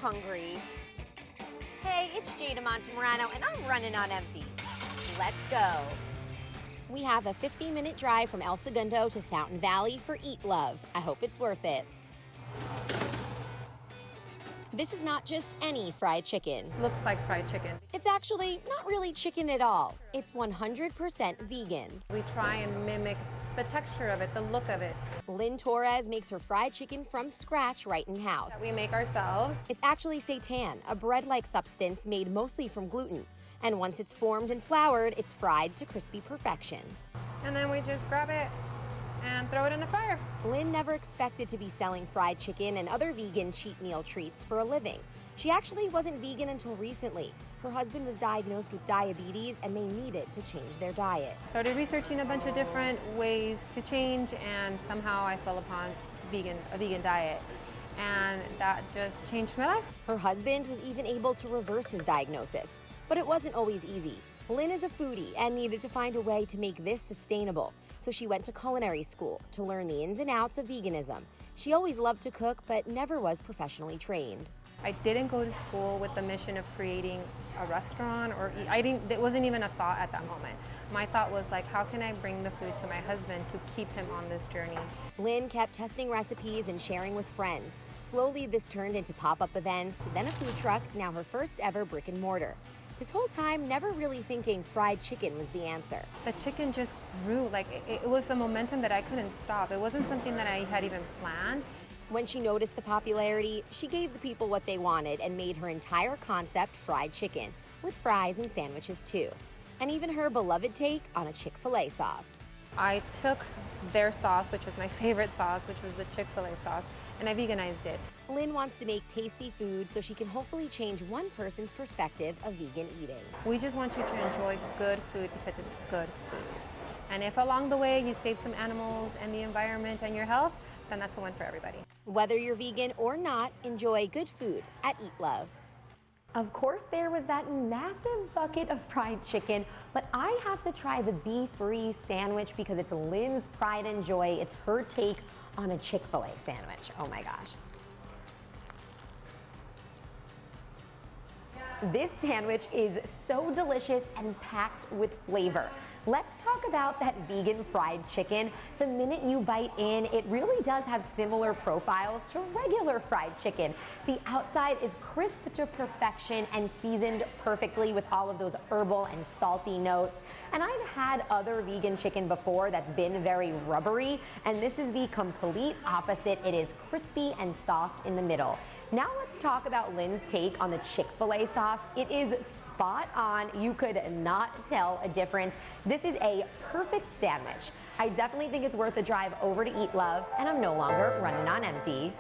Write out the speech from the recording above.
hungry. Hey, it's Jada Montemarano, and I'm running on empty. Let's go. We have a 50-minute drive from El Segundo to Fountain Valley for Eat Love. I hope it's worth it. This is not just any fried chicken. Looks like fried chicken. It's actually not really chicken at all. It's 100% vegan. We try and mimic the texture of it, the look of it. Lynn Torres makes her fried chicken from scratch right in-house. That we make ourselves. It's actually seitan, a bread-like substance made mostly from gluten. And once it's formed and floured, it's fried to crispy perfection. And then we just grab it and throw it in the fire. Lynn never expected to be selling fried chicken and other vegan cheat meal treats for a living. She actually wasn't vegan until recently. Her husband was diagnosed with diabetes and they needed to change their diet. Started researching a bunch of different ways to change, and somehow I fell upon a vegan diet. And that just changed my life. Her husband was even able to reverse his diagnosis. But it wasn't always easy. Lynn is a foodie and needed to find a way to make this sustainable. So she went to culinary school to learn the ins and outs of veganism. She always loved to cook, but never was professionally trained. I didn't go to school with the mission of creating a restaurant or it wasn't even a thought at that moment. My thought was like, how can I bring the food to my husband to keep him on this journey? Lynn kept testing recipes and sharing with friends. Slowly, this turned into pop-up events, then a food truck, now her first ever brick and mortar. This whole time, never really thinking fried chicken was the answer. The chicken just grew, like it was a momentum that I couldn't stop. It wasn't something that I had even planned. When she noticed the popularity, she gave the people what they wanted and made her entire concept fried chicken, with fries and sandwiches too. And even her beloved take on a Chick-fil-A sauce. I took their sauce, which was my favorite sauce, which was the Chick-fil-A sauce, and I veganized it. Lynn wants to make tasty food so she can hopefully change one person's perspective of vegan eating. We just want you to enjoy good food because it's good food. And if along the way you save some animals and the environment and your health, then that's a win for everybody. Whether you're vegan or not, enjoy good food at Eat Love. Of course, there was that massive bucket of fried chicken, but I have to try the beef-free sandwich because it's Lynn's pride and joy. It's her take on a Chick-fil-A sandwich. Oh my gosh. This sandwich is so delicious and packed with flavor. Let's talk about that vegan fried chicken. The minute you bite in, it really does have similar profiles to regular fried chicken. The outside is crisp to perfection and seasoned perfectly with all of those herbal and salty notes. And I've had other vegan chicken before that's been very rubbery, and this is the complete opposite. It is crispy and soft in the middle. Now let's talk about Lynn's take on the Chick-fil-A sauce. It is spot on. You could not tell a difference. This is a perfect sandwich. I definitely think it's worth a drive over to Eat Love, and I'm no longer running on empty.